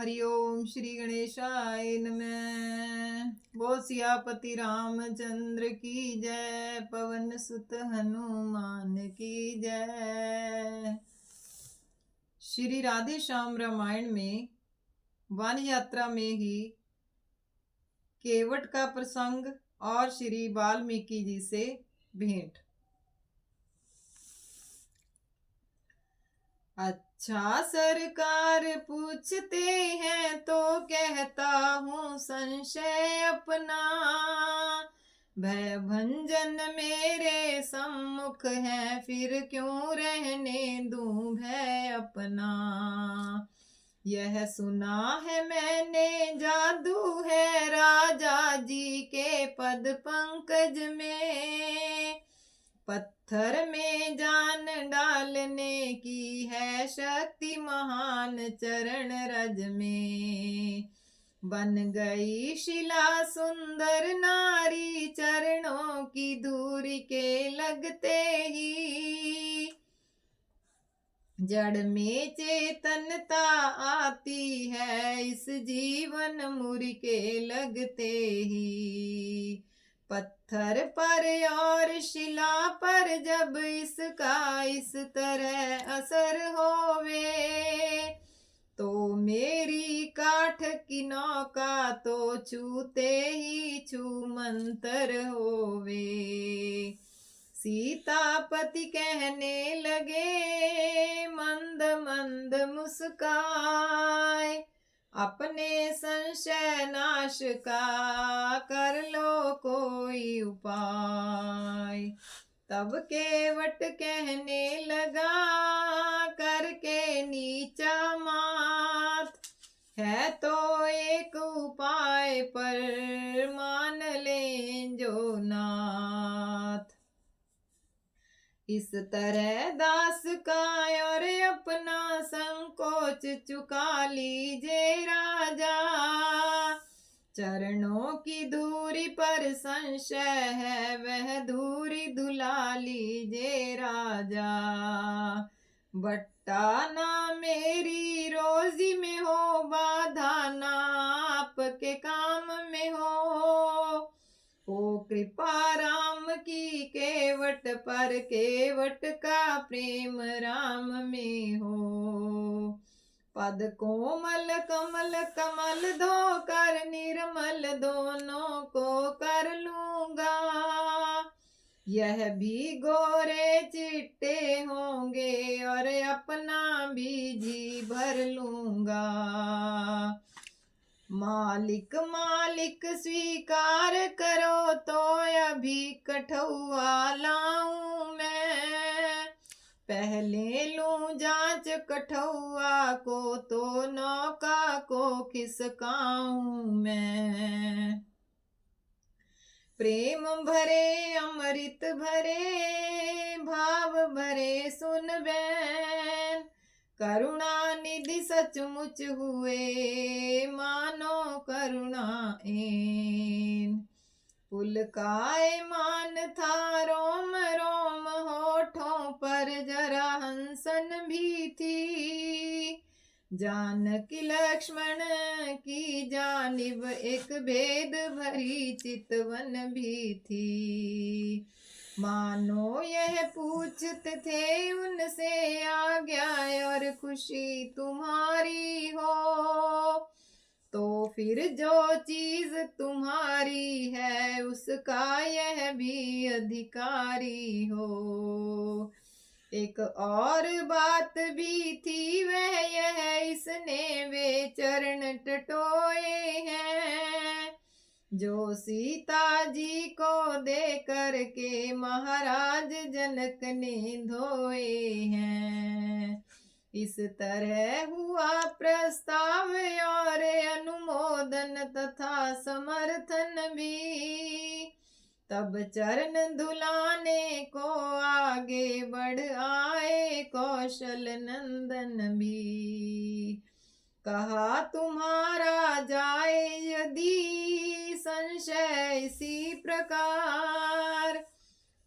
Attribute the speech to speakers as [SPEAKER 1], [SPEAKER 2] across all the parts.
[SPEAKER 1] हरिओम श्री गणेशाय नमः। बोल सियापति रामचंद्र की जय, पवन सुत हनुमान की जय। श्री राधे श्याम रामायण में वन यात्रा में ही केवट का प्रसंग और श्री वाल्मीकि जी से भेंट। अच्छा सरकार पूछते हैं तो कहता हूँ संशय अपना, भय भंजन मेरे सम्मुख है, फिर क्यों रहने दूं भय अपना। यह सुना है मैंने जादू है राजा जी के पद पंकज में, पत्थर में जान डालने की है शक्ति महान चरण रज में। बन गई शिला सुंदर नारी चरणों की दूरी के लगते ही, जड़ में चेतनता आती है इस जीवन मुरी के लगते ही। पत्थर पर और शिला पर जब इसका इस तरह असर होवे, तो मेरी काठ की नौका तो छूते ही छू मंतर होवे। सीतापति कहने लगे मंद मंद मुस्काए, अपने संशय नाश का कर लो कोई उपाय। तब केवट कहने लगा करके नीचा मात, है तो एक उपाय पर मान लें जो नाथ। इस तरह दास का और अपना संकोच चुका लीजिए राजा, चरणों की दूरी पर संशय है वह दूरी धुला लीजिए राजा। बट्टा ना मेरी रोजी में हो, बाधा ना आपके काम में हो कृपा राम की केवट पर, केवट का प्रेम राम में हो। पद कोमल कमल कमल धोकर निर्मल दोनों को कर लूंगा, यह भी गोरे चिट्टे होंगे और अपना भी जी भर लूंगा। मालिक मालिक स्वीकार करो तो अभी कठुआ लाऊं मैं, पहले लूं जांच कठुआ को तो नौका को खिसकाऊं मैं। प्रेम भरे अमृत भरे भाव भरे सुन बैन, करुणा निधि सचमुच हुए मानो करुणा एन। पुलकाय मान था रोम रोम होठों पर जरा हंसन भी थी, जानकी लक्ष्मण की जानिब एक भेद भरी चितवन भी थी। मानो यह पूछते थे उनसे आज्ञा और खुशी तुम्हारी हो, तो फिर जो चीज तुम्हारी है उसका यह भी अधिकारी हो। एक और बात भी थी वह यह, इसने वे चरण टटोए हैं जो सीता जी को दे कर के महाराज जनक ने धोए हैं। इस तरह हुआ प्रस्ताव और अनुमोदन तथा समर्थन भी, तब चरण धुलाने को आगे बढ़ आए कौशल नंदन भी। कहा तुम्हारा जाए यदि संशय इसी प्रकार,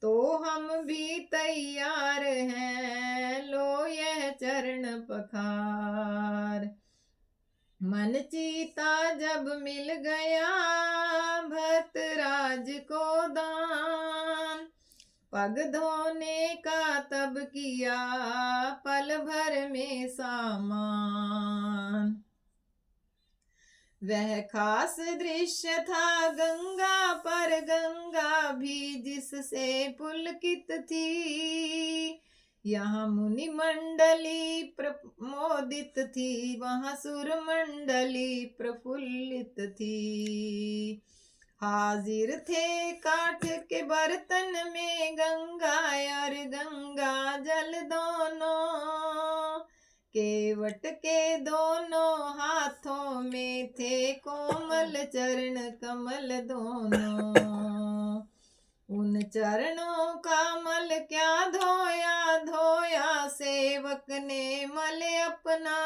[SPEAKER 1] तो हम भी तैयार हैं लो यह चरण पखार। मन चीता जब मिल गया भक्तराज को दान, पग धोने का तब किया पल भर में सामान। वह खास दृश्य था गंगा पर, गंगा भी जिससे पुलकित थी। यहाँ मुनि मंडली प्रमोदित थी, वहाँ सुर मंडली प्रफुल्लित थी। हाजिर थे काठ के बर्तन में गंगा और गंगा जल दोनों, केवट के दोनों हाथों में थे कोमल चरण कमल दोनों। उन चरणों का मल क्या धोया, धोया सेवक ने मल अपना।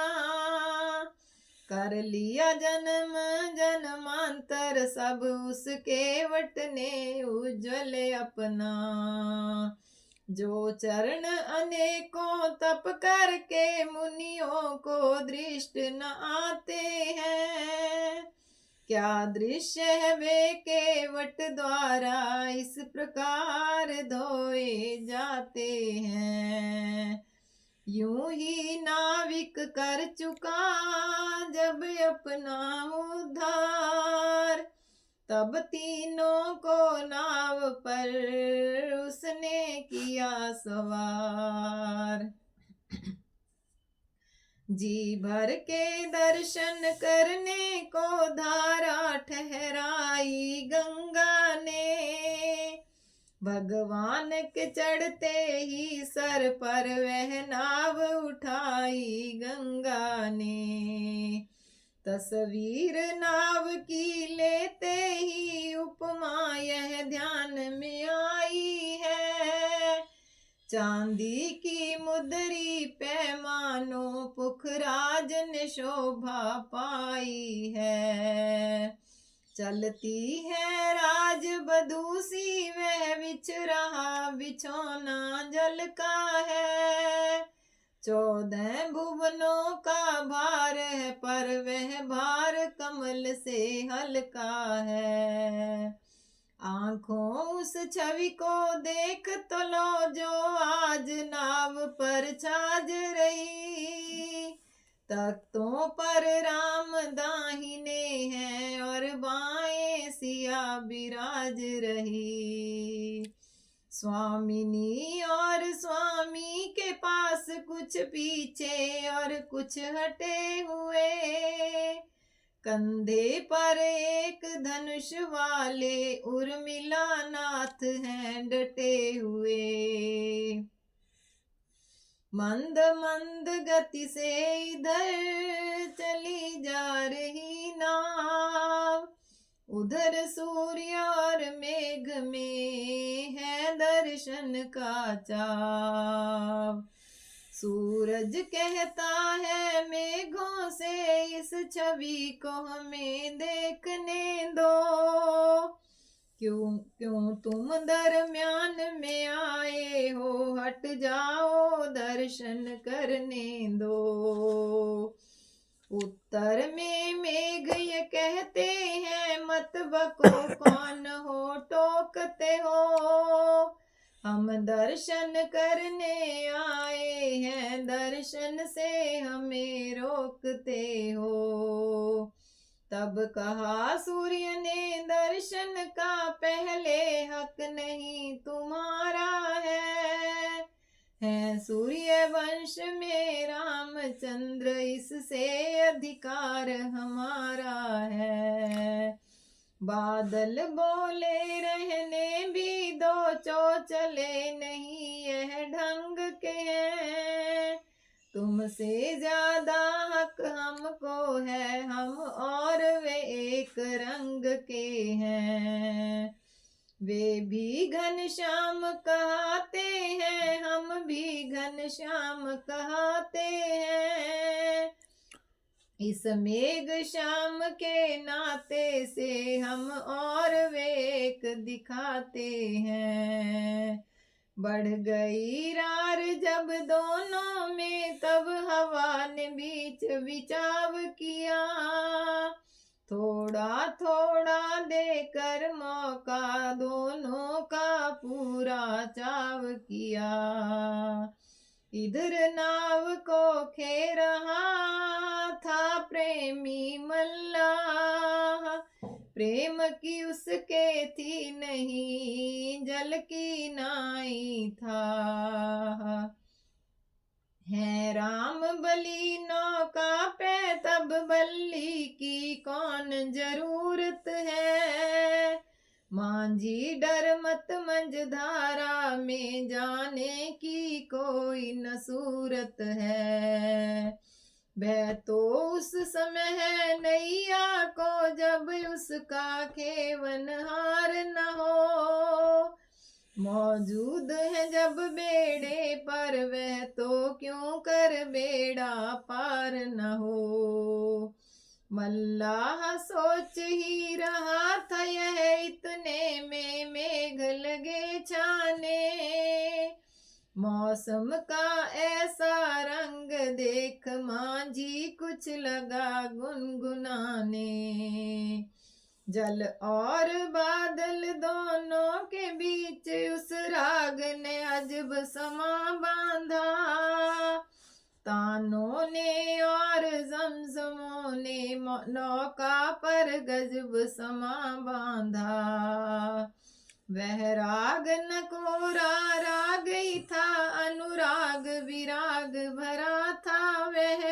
[SPEAKER 1] कर लिया जन्म जन्मांतर सब उस केवट ने उज्ज्वल अपना। जो चरण अनेकों तप करके मुनियों को दृष्ट न आते हैं, क्या दृश्य है वे केवट द्वारा इस प्रकार धोए जाते हैं। यूं ही नाविक कर चुका जब अपना उद्धार, तब तीनों को नाव पर उसने किया सवार। जी भर के दर्शन करने को धारा ठहराई गंगा ने, भगवान के चढ़ते ही सर पर वह नाव उठाई गंगा ने। तस्वीर नाव की लेते ही उपमा यह ध्यान में आई है, चांदी की मुद्री पैमानों पुखराज ने शोभा पाई है। चलती है राज बधूसी वह बिछ रहा बिछौना जल का है। 14 भुवनों का भार है पर वह भार कमल से हल्का है। आंखों उस छवि को देख तो लो जो आज नाव पर छाज रही। तख्तों पर राम दाहिने हैं और बाएं सिया विराज रही। स्वामिनी और स्वामी के पास कुछ पीछे और कुछ हटे हुए, कंधे पर एक धनुष वाले उर्मिला नाथ हैं डटे हुए। मंद मंद गति से इधर चली जा रही नाव, उधर सूर्य और मेघ में है दर्शन का चाव। सूरज कहता है मेघों से इस छवि को हमें देखने दो, क्यों तुम दरम्यान में आए हो, हट जाओ दर्शन करने दो। उत्तर में मेघ ये कहते हैं मत बको कौन हो टोकते हो, हम दर्शन करने आए हैं दर्शन से हमें रोकते हो। तब कहा सूर्य ने दर्शन का पहले हक नहीं तुम्हारा है सूर्य वंश में रामचंद्र इससे अधिकार हमारा है। बादल बोले रहने भी दो चोचले नहीं यह ढंग के हैं, तुमसे ज्यादा हक हमको है हम और वे एक रंग के हैं। वे भी घनश्याम कहते हैं हम भी घनश्याम कहते हैं, इस मेघ श्याम के नाते से हम और वे एक दिखाते हैं। बढ़ गई रार जब दोनों में, तब हवा ने बीच बिचाव किया। थोड़ा थोड़ा देकर मौका दोनों का पूरा चाव किया। इधर नाव को खे रहा था प्रेमी मल्लाह, प्रेम की उसके थी नहीं, जल की नाई था। है राम बली नौका पे तब बल्ली की कौन जरूरत है। मांझी डर मत मझधारा में, जाने की कोई न सूरत है। वह तो उस समय है नैया को, जब उसका खेवनहार न हो। मौजूद है जब बेड़े पर, वह तो क्यों कर बेड़ा पार न हो। मल्लाह सोच ही रहा था यह, इतने में मेघ लगे छाने। मौसम का ऐसा रंग देख मांझी कुछ लगा गुनगुनाने। जल और बादल दोनों के बीच उस राग ने अजब समा बांधा। तानों ने और जमजमों ने नौका पर गजब समा बांधा। वह राग न कोरा राग ही था, अनुराग विराग भरा था वह।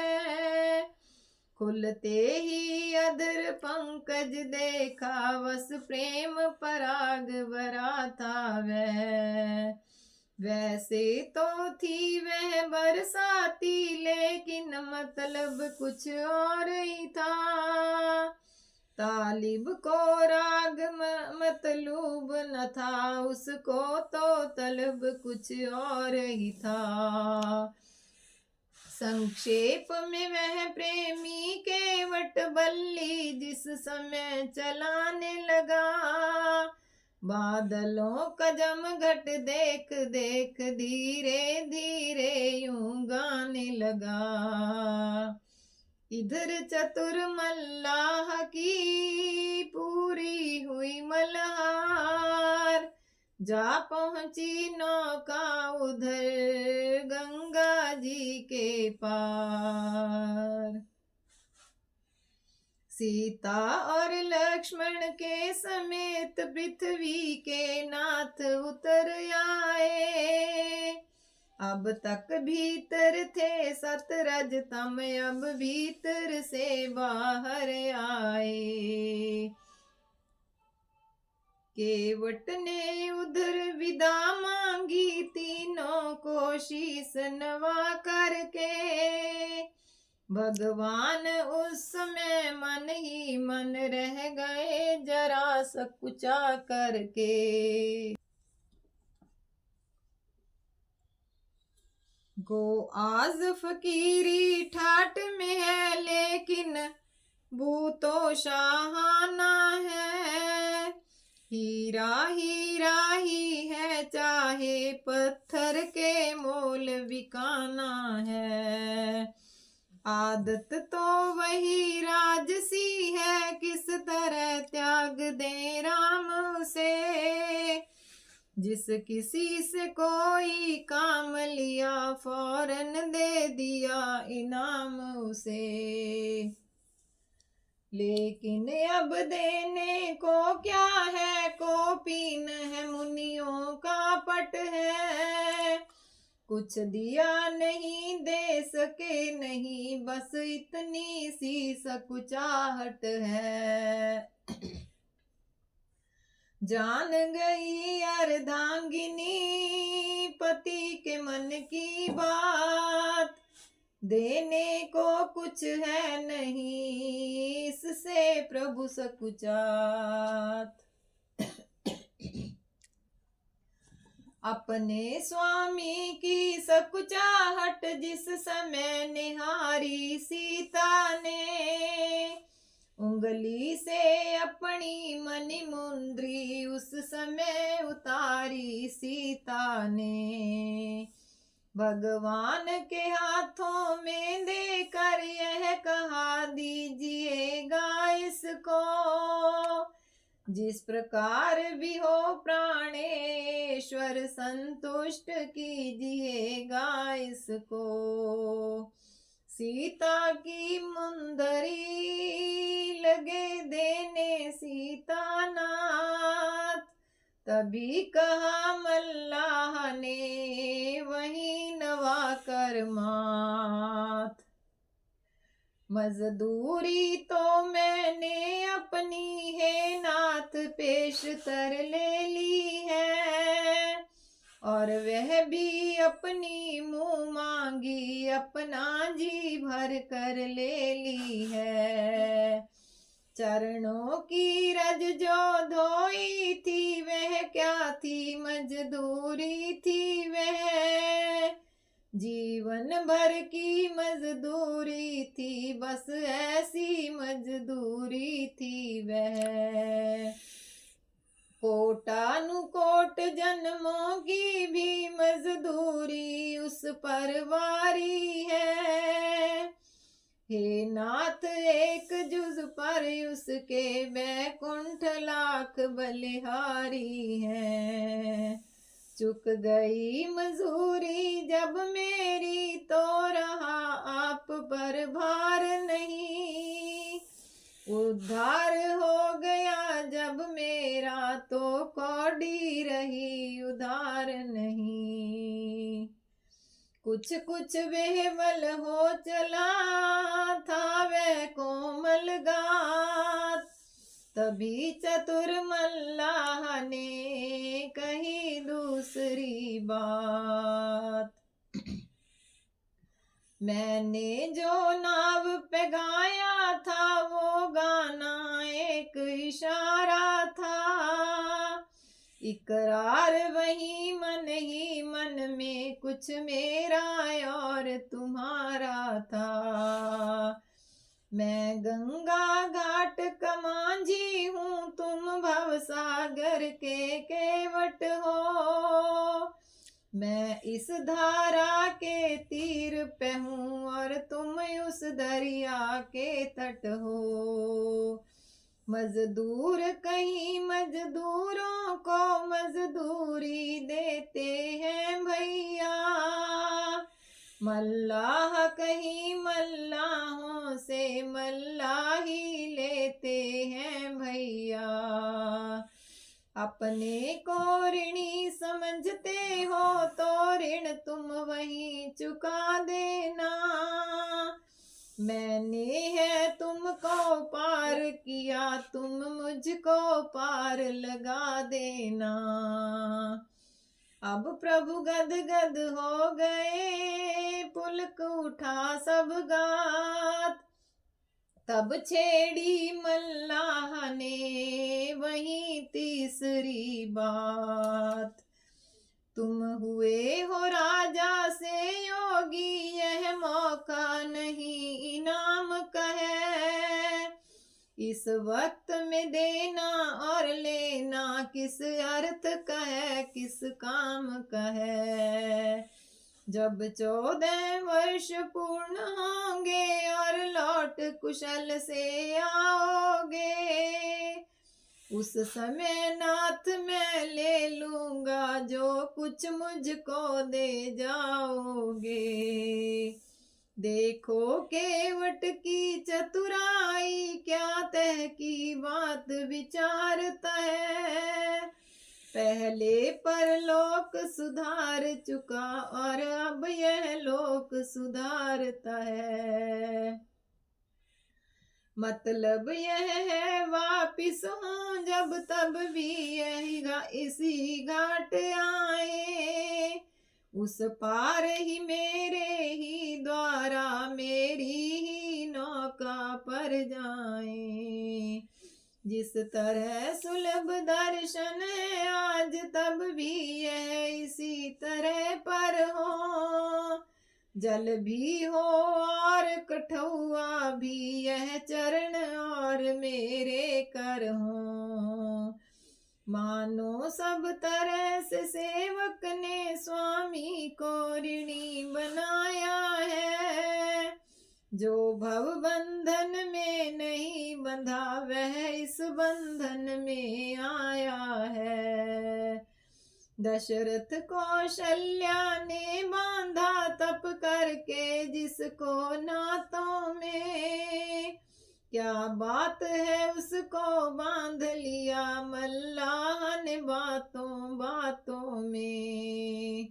[SPEAKER 1] खुलते ही अधर पंकज देखा, बस प्रेम पराग भरा था वह। वैसे तो थी वह बरसाती, लेकिन मतलब कुछ और ही था। तालिब को राग मतलूब न था, उसको तो तलब कुछ और ही था। संक्षेप में वह प्रेमी केवट बल्ली जिस समय चलाने लगा, बादलों का जमघट देख देख धीरे धीरे यूं गाने लगा। इधर चतुर मल्लाह की पूरी हुई मल्हार, जा पहुंची नौका उधर गंगा जी के पार। सीता और लक्ष्मण के समेत पृथ्वी के नाथ उतर आए। अब तक भीतर थे सतरज तम, अब भीतर से बाहर आए। केवट ने उधर विदा मांगी, तीनों को शीस नवा करके। भगवान उस समय मन ही मन रह गए, जरा सकुचा करके। गो आज फकीरी ठाट में है, लेकिन बू तो शाहाना है। हीरा हीरा ही है, चाहे पत्थर के मोल बिकाना है। आदत तो वही राजसी है, किस तरह त्याग दे राम उसे। जिस किसी से कोई काम लिया, फौरन दे दिया इनाम उसे। लेकिन अब देने को क्या है, कॉपीन है मुनियों का पट है। कुछ दिया नहीं दे सके नहीं, बस इतनी सी सकुचाहट है। जान गई अर्धांगिनी पति के मन की बात, देने को कुछ है नहीं, इससे प्रभु सकुचात। अपने स्वामी की सकुचाहट जिस समय निहारी सीता ने, उंगली से अपनी मणि मुंद्री उस समय उतारी सीता ने। भगवान के हाथों में देकर यह कहा दीजिएगा इसको, जिस प्रकार भी हो प्राणेश्वर संतुष्ट कीजिएगा इसको। सीता की मुंदरी लगे देने सीतानाथ, तभी कहा मल्लाह ने वही नवा कर मात। मजदूरी तो मैंने अपनी है नाथ पेशतर ले ली है, और वह भी अपनी मुँह मांगी अपना जी भर कर ले ली है। चरणों की रज जो धोई थी वह क्या थी मजदूरी थी वह, जीवन भर की मजदूरी थी बस ऐसी मजदूरी थी वह। कोटानुकोट जन्मों की भी मजदूरी उस पर वारी है। हे नाथ एक जुज पर उसके बैकुंठ लाख बलिहारी है। चुक गई मजूरी जब मेरी तो रहा आप पर भार नहीं, उद्धार हो गया जब मेरा तो कौड़ी रही उधार नहीं। कुछ कुछ वेहवल हो चला था वह कोमल गात, तभी चतुर मल्लाह ने कही दूसरी बात। मैंने जो नाव पे गाया था वो गाना एक इशारा था, इकरार वही ही मन में कुछ मेरा और तुम्हारा था। मैं गंगा घाट का मांझी हूँ तुम भवसागर के केवट हो, मैं इस धारा के तीर पे हूँ और तुम उस दरिया के तट हो। मजदूर कहीं मजदूरों को मजदूरी देते हैं भैया, मल्लाह कहीं मल्लाहों से मल्लाही लेते हैं भैया। अपने को ऋणी समझते हो तो ऋण तुम वही चुका देना, मैंने है तुमको पार किया तुम मुझको पार लगा देना। अब प्रभु गद गद हो गए पुलक उठा सब गात, तब छेड़ी मल्लाह ने वही तीसरी बात। तुम हुए हो राजा से योगी यह मौका नहीं इनाम का है, इस वक्त में देना और लेना किस अर्थ का है किस काम का है। जब 14 वर्ष पूर्ण होंगे और लौट कुशल से आओगे, उस समय नाथ मैं ले लूंगा जो कुछ मुझको दे जाओगे। देखो केवट की चतुराई क्या तह की बात विचारता है, पहले परलोक सुधार चुका और अब यह लोक सुधारता है। मतलब यह है वापिस हूँ जब तब भी इसी घाट आए, उस पार ही मेरे ही द्वारा मेरी ही नौका पर जाए। जिस तरह सुलभ दर्शन है आज तब भी यह इसी तरह पर हो, जल भी हो और कठौआ भी यह चरण और मेरे कर हो। मानो सब तरह से सेवक ने स्वामी को ऋणी बनाया है। जो भव बंधन में नहीं बंधा वह इस बंधन में आया है। दशरथ कौशल्या ने बांधा तप करके जिसको नातों में, क्या बात है उसको बांध लिया मल्लाह ने बातों बातों में।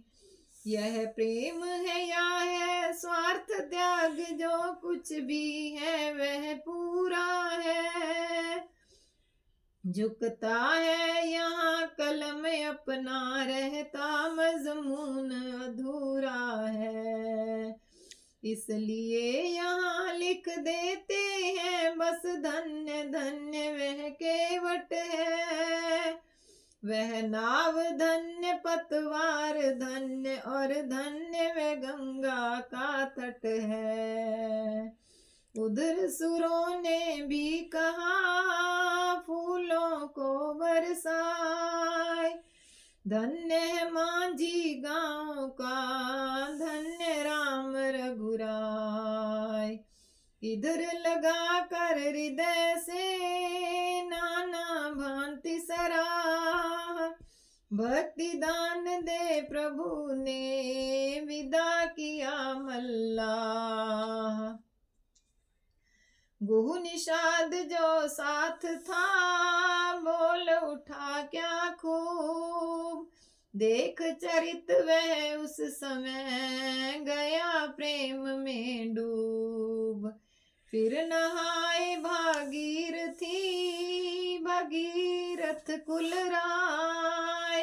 [SPEAKER 1] यह प्रेम है या है स्वार्थ त्याग, जो कुछ भी है वह पूरा है। झुकता है यहाँ कलम अपना, रहता मजमून अधूरा है। इसलिए यहाँ लिख देते हैं बस धन्य धन्य वह केवट है। वह नाव धन्य पतवार धन्य और धन्य वह गंगा का तट है। उधर सुरों ने भी कहा फूलों को बरसाए, धन्य है मांझी गाँव का धन्य राम रघुराय। इधर लगा कर हृदय से नाना भांति सराह, भक्ति दान दे प्रभु ने विदा किया मल्लाह। गुह निषाद जो साथ था बोल उठा क्या खूब, देख चरित वह उस समय गया प्रेम में डूब। फिर नहाए भागीरथी भगीरथ कुल राय,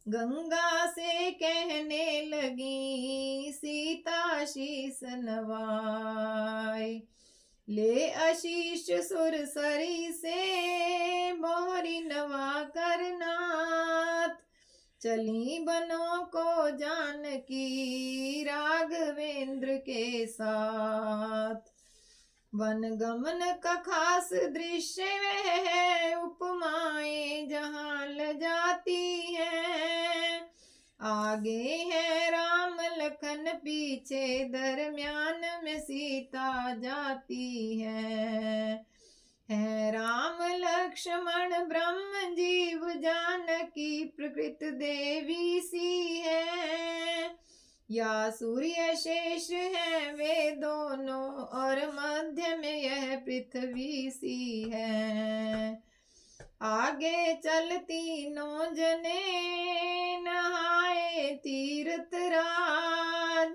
[SPEAKER 1] गंगा से कहने लगी सीता शीस नवाय। ले आशीष सुरसरी से बोहरी नवा करनाथ, चली बनों को जानकी राघवेंद्र के साथ। वन गमन का खास दृश्य वह है, उपमाएं जहाँ ल जाती हैं। आगे है राम लखन पीछे दरम्यान में सीता जाती है। राम लक्ष्मण ब्रह्म जीव जानकी प्रकृत देवी सी है। या सूर्य शेष है वे दोनों और मध्य में यह पृथ्वी सी है। आगे चल तीनों जने नहाए तीर्थ राज,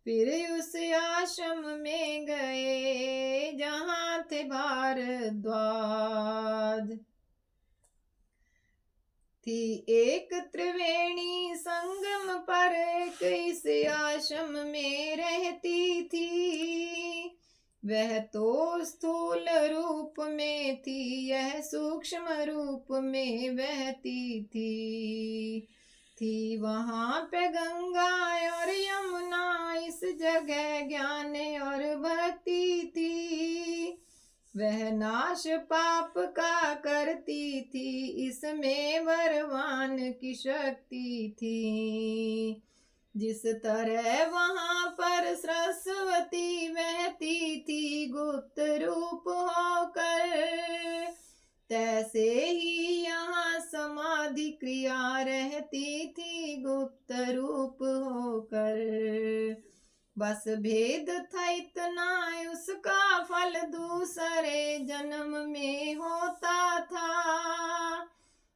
[SPEAKER 1] फिर उस आश्रम में गए जहाँ थे भारद्वाज। थी एक त्रिवेणी संगम पर एक इस आश्रम में रहती थी। वह तो स्थूल रूप में थी, यह सूक्ष्म रूप में बहती थी वहाँ पे गंगा और यमुना, इस जगह ज्ञान और भक्ति थी। वह नाश पाप का करती थी, इसमें वरवान की शक्ति थी। जिस तरह वहाँ पर सरस्वती बहती थी गुप्त रूप होकर, तैसे ही यहाँ समाधि क्रिया रहती थी गुप्त रूप होकर। बस भेद था इतना उसका फल दूसरे जन्म में होता था।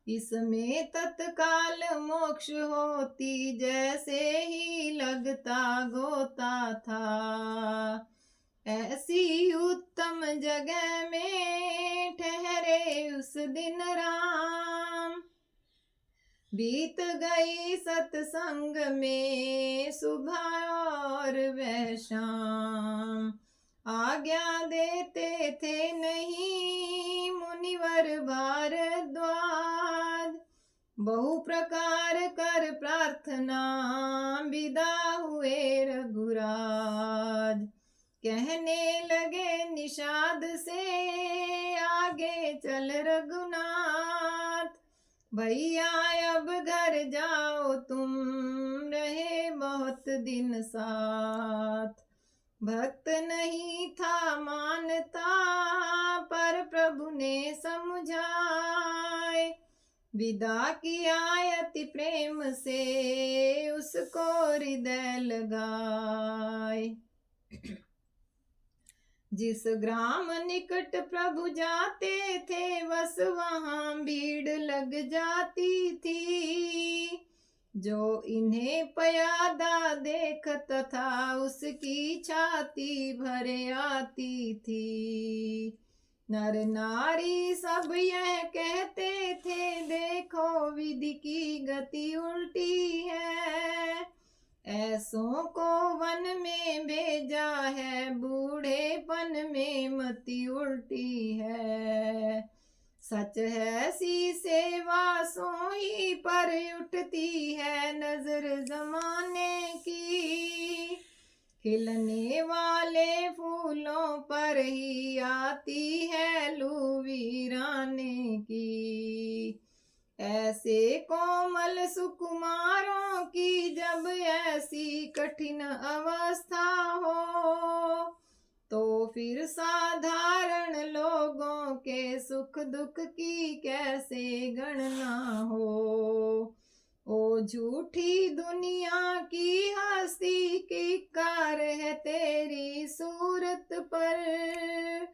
[SPEAKER 1] इसमें तत्काल मोक्ष होती जैसे ही लगता गोता था। ऐसी उत्तम जगह में ठहरे उस दिन राम, बीत गई सत्संग में सुबह और वह शाम। आज्ञा देते थे नहीं मुनिवर भारद्वाज, बहु प्रकार कर प्रार्थना विदा हुए रघुराज। कहने लगे निषाद से आगे चल रघुनाथ, भैया अब घर जाओ तुम, रहे बहुत दिन साथ। भक्त नहीं था मानता, पर प्रभु ने समझाए। विदा किया अति प्रेम से, उसको हृदय लगाए। जिस ग्राम निकट प्रभु जाते थे, बस वहां भीड़ लग जाती थी। जो इन्हें प्यादा देखता था, उसकी छाती भर आती थी। नर नारी सब यह कहते थे, देखो विधि की गति उल्टी है। ऐसों को वन में भेजा है, बूढ़ेपन में मति उल्टी है। सच है सी सेवा सोई पर उठती है नजर जमाने की। खिलने वाले फूलों पर ही आती है लू वीराने की। ऐसे कोमल सुकुमारों की जब ऐसी कठिन अवस्था हो, तो फिर साधारण लोगों के सुख दुख की कैसे गणना हो। ओ झूठी दुनिया की हस्ती की कार है तेरी सूरत पर।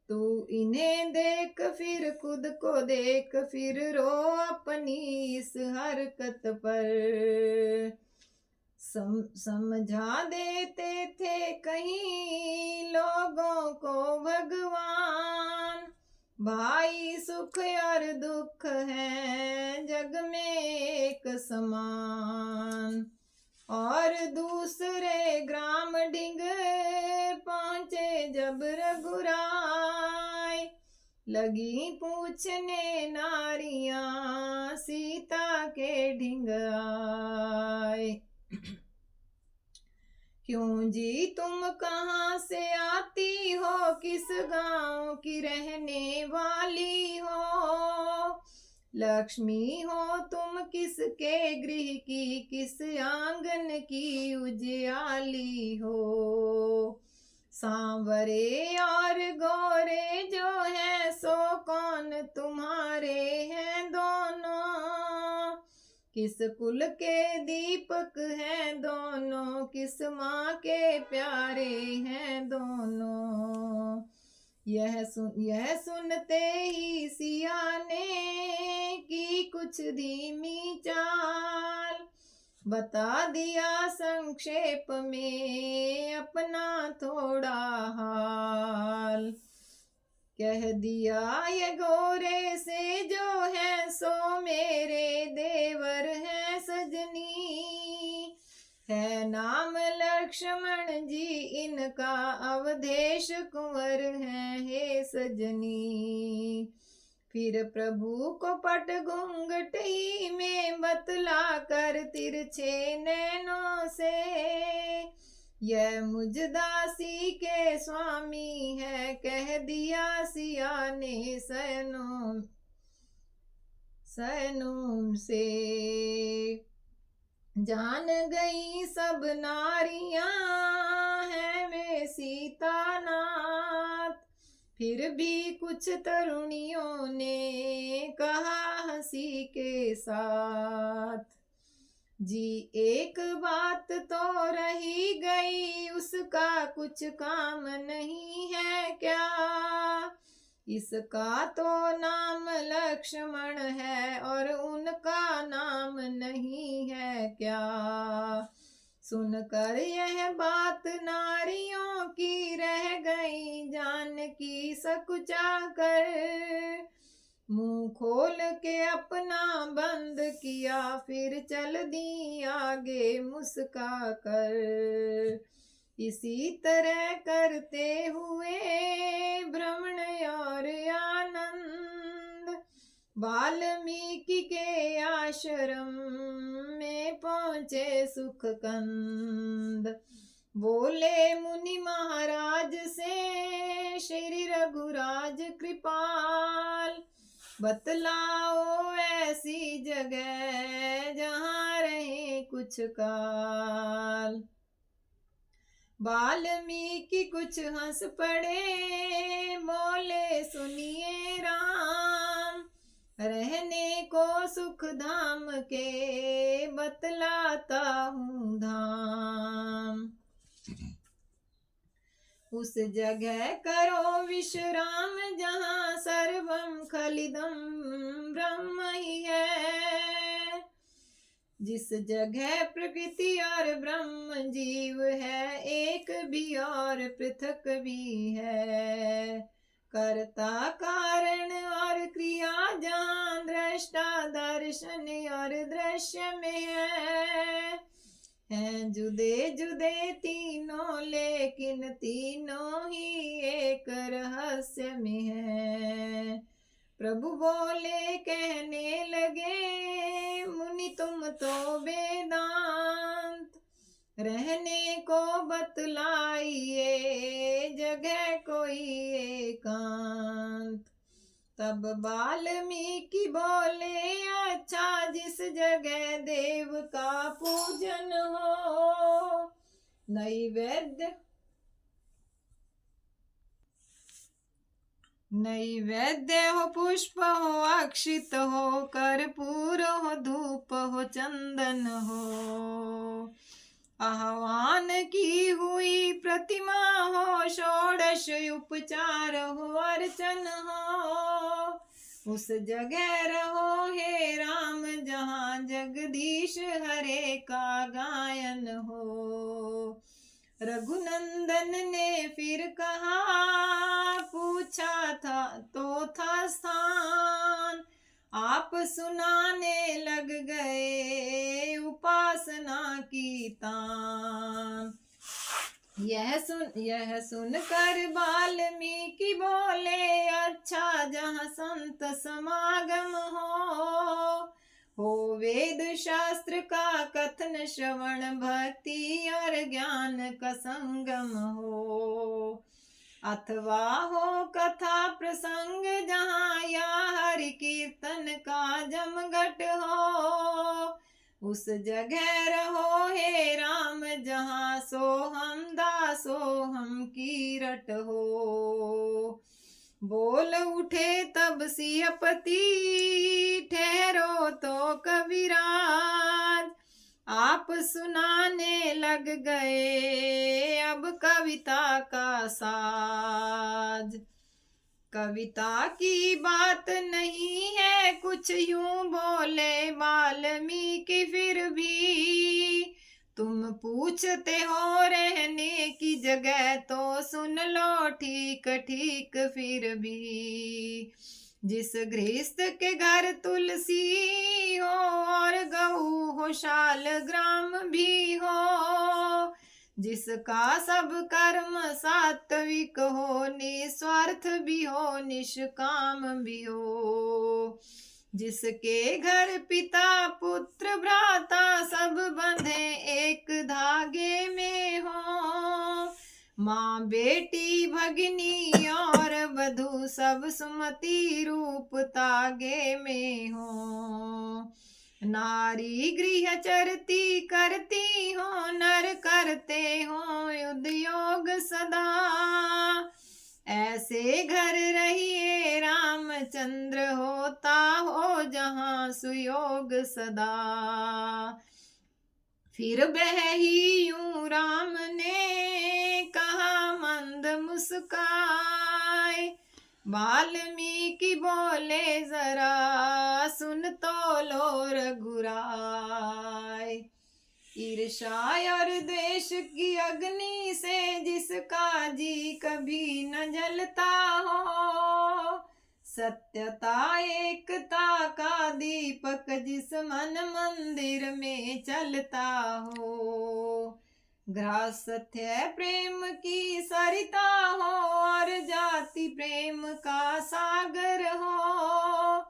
[SPEAKER 1] तू इन्हें देख फिर खुद को देख, फिर रो अपनी इस हरकत पर। समझा देते थे कहीं लोगों को भगवान, भाई सुख और दुख है जग में एक समान। और दूसरे ग्राम डिंग पहुंचे जब रघुराय, लगी पूछने नारियां सीता के ढिंग आए। क्यों जी तुम कहाँ से आती हो, किस गांव की रहने वाली हो। लक्ष्मी हो तुम किसके गृह की, किस आंगन की उजियाली हो। सांवरे और गोरे जो है, सो कौन तुम्हारे हैं दोनों। किस कुल के दीपक हैं दोनों, किस माँ के प्यारे हैं दोनों। यह सुनते ही सिया ने की कुछ धीमी चाल, बता दिया संक्षेप में अपना थोड़ा हाल। कह दिया ये गोरे से जो है, सो मेरे देवर है सजनी। है नाम लक्ष्मण जी इनका, अवधेश कुंवर है हे सजनी। फिर प्रभु को पट घूंघट ही में बतला कर तिरछे नैनों से, यह मुझ दासी के स्वामी है कह दिया सिया ने सैनों से। जान गई सब नारियां हैं वे सीता नाथ, फिर भी कुछ तरुणियों ने कहा हंसी के साथ। जी एक बात तो रही गई, उसका कुछ काम नहीं है क्या। इसका तो नाम लक्ष्मण है और उनका नाम नहीं है क्या। सुनकर यह बात नारियों की रह गई जानकी सकुचा कर। मुंह खोल के अपना बंद किया, फिर चल दी आगे मुस्का कर। इसी तरह करते हुए भ्रमण और आनंद, वाल्मीकि के आश्रम में पहुँचे सुख कंद। बोले मुनि महाराज से श्री रघुराज कृपाल, बतलाओ ऐसी जगह जहाँ रहे कुछ काल। वाल्मीकि कुछ हंस पड़े, बोले सुनिए राम, रहने को सुख धाम के बतलाता हूँ धाम। उस जगह करो विश्राम जहाँ सर्वम खलिदम ब्रह्म ही है। जिस जगह प्रकृति और ब्रह्म जीव है, एक भी और पृथक भी है। कर्ता कारण और क्रिया जहाँ दृष्टा दर्शन और दृश्य में है। हैं जुदे जुदे तीनों, लेकिन तीनों ही एक रहस्य में है। प्रभु बोले कहने लगे, मुनि तुम तो वेदांत, रहने को बतलाइए जगह कोई एकांत। तब वाल्मीकि बोले, अच्छा जिस जगह देव का पूजन हो, नैवेद्य हो, पुष्प हो, अक्षित हो, कर्पूर हो, धूप हो, चंदन हो, आह्वान की हुई प्रतिमा हो, षोडश उपचार हो, अर्चन हो, उस जगह रहो हे राम जहाँ जगदीश हरे का गायन हो। रघुनंदन ने फिर कहा, पूछा था तो था स्थान, आप सुनाने लग गए उपासना की तान। यह सुन कर वाल्मीकि बोले, अच्छा जहाँ संत समागम हो वेद शास्त्र का कथन श्रवण, भक्ति और ज्ञान का संगम हो, अथवा हो कथा प्रसंग जहाँ या हरि कीर्तन का जमघट हो, उस जगह रहो हे राम जहाँ सोहम दासोहम की रट हो। बोल उठे तब सियपति, ठहरो तो कविराज, आप सुनाने लग गए अब कविता का साज। कविता की बात नहीं है कुछ, यूं बोले वाल्मीकि फिर भी, तुम पूछते हो रहने की जगह तो सुन लो ठीक ठीक फिर भी। जिस गृहस्थ के घर तुलसी हो और गऊ हो शाल ग्राम भी हो, जिसका सब कर्म सात्विक हो, निस्वार्थ भी हो निष्काम भी हो, जिसके घर पिता पुत्र भ्राता सब बंधे एक धागे में हो, माँ बेटी भगिनी और वधू सब सुमति रूप तागे में हो, नारी गृह चरती करती हो, नर करते हो युद्ध योग सदा, ऐसे घर रहिए रामचंद्र होता हो जहाँ सुयोग सदा। फिर बह ही यूं राम ने कहा मंद मुस्काए, वाल्मीकि बोले जरा सुन तो लो रघुराय। ईर्ष्या और द्वेष की अग्नि से जिसका जी कभी न जलता हो, सत्यता एकता का दीपक जिस मन मंदिर में चलता हो, ग्रासत्य प्रेम की सरिता हो और जाति प्रेम का सागर हो,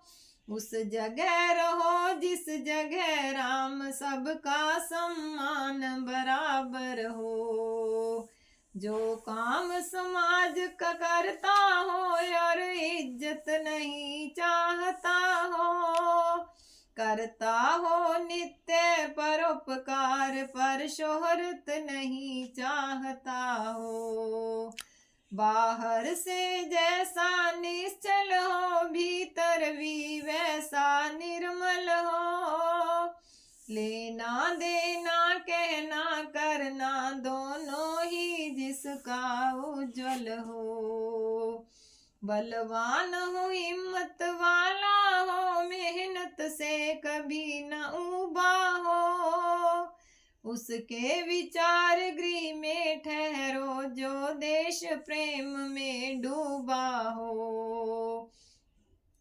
[SPEAKER 1] उस जगह रहो जिस जगह राम सबका सम्मान बराबर हो, जो काम समाज का करता हो और इज्जत नहीं नहीं चाहता हो, करता हो नित्य परोपकार पर शोहरत नहीं चाहता हो। बाहर से जैसा निश्चल हो, भीतर भी वैसा निर्मल हो, लेना देना कहना करना दोनों ही जिसका उज्जवल हो। बलवान हो हिम्मत वाला हो, मेहनत से कभी न ऊबा हो, उसके विचार गृह में ठहरो जो देश प्रेम में डूबा हो।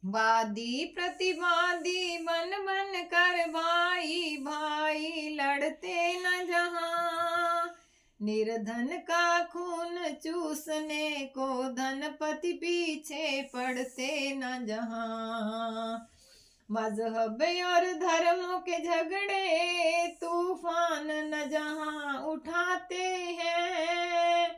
[SPEAKER 1] वादी प्रतिवादी बन बन कर भाई भाई लड़ते न जहां, निर्धन का खून चूसने को धनपति पीछे पड़ते न जहां। मजहब और धर्मों के झगड़े तूफान न जहां उठाते हैं,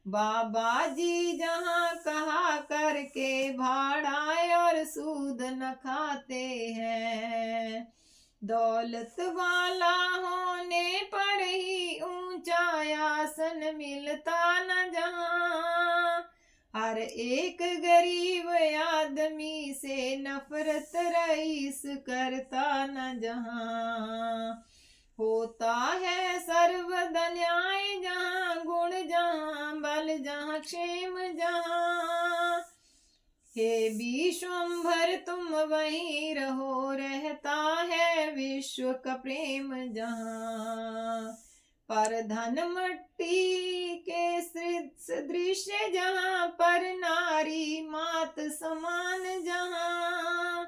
[SPEAKER 1] बाबा जी जहां कहा करके भाड़ा और सूद न खाते हैं। दौलत वाला होने पर ही ऊंचा आसन मिलता न जहां, हर एक गरीब आदमी से नफरत रईस करता न जहां। होता है सर्वदा न्याय जहां, गुण जहां बल जहां क्षेम जहां। हे विश्वंभर तुम वहीं रहो, रहता है विश्व का प्रेम जहां। पर धन मट्टी के सदृश जहां, पर नारी मात समान जहां।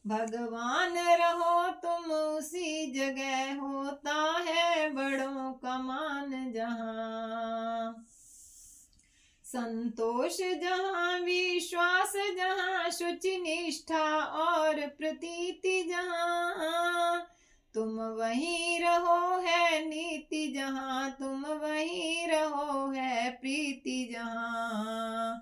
[SPEAKER 1] भगवान रहो तुम उसी जगह, होता है बड़ों का मान जहां। संतोष जहां विश्वास जहां, शुचि निष्ठा और प्रतीति जहां, तुम वहीं रहो है नीति जहां, तुम वहीं रहो है प्रीति जहां।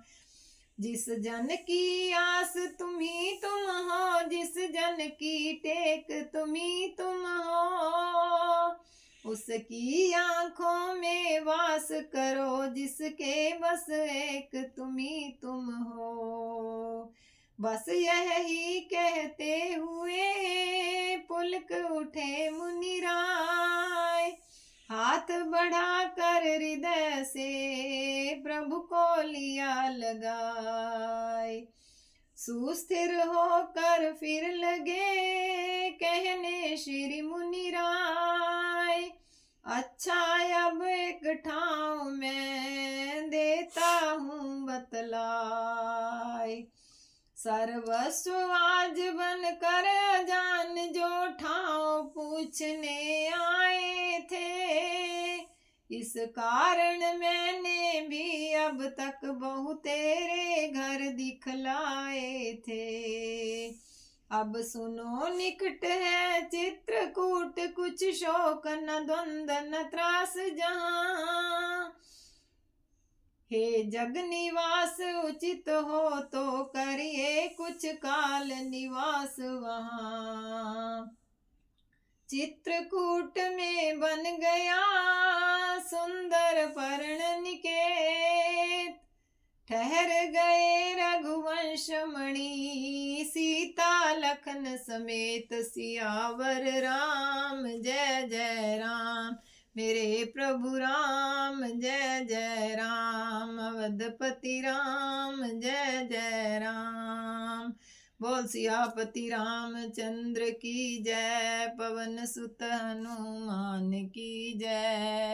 [SPEAKER 1] जिस जन की आस तुम्ही तुम हो, जिस जन की टेक तुम्ही तुम हो, उसकी आंखों में वास करो, जिसके बस एक तुम्ही तुम हो। बस यही कहते हुए पुलक उठे मुनिराय, हाथ बढ़ा कर हृदय से प्रभु को लिया लगाए। सुस्थिर होकर फिर लगे कहने श्री मुनिराय, अच्छा अब एक ठाव मैं देता हूँ बतलाए। सर्वस्व आज बन कर जान जो ठाव पूछने आए थे, इस कारण मैंने भी अब तक बहु तेरे घर दिखलाए थे। अब सुनो निकट है चित्रकूट, कुछ शोक न द्वंद न त्रास जहां। हे जग निवास उचित हो तो करिए कुछ काल निवास वहां। चित्रकूट में बन गया सुंदर पर्ण निकेत, ठहर गए रघुवंश मणि सीता लखन समेत। सियावर राम जय जय राम, मेरे प्रभु राम जय जय राम। अवधपति राम जय जय राम। बोल सियापति रामचंद्र की जय, पवन सुत हनुमान की जय।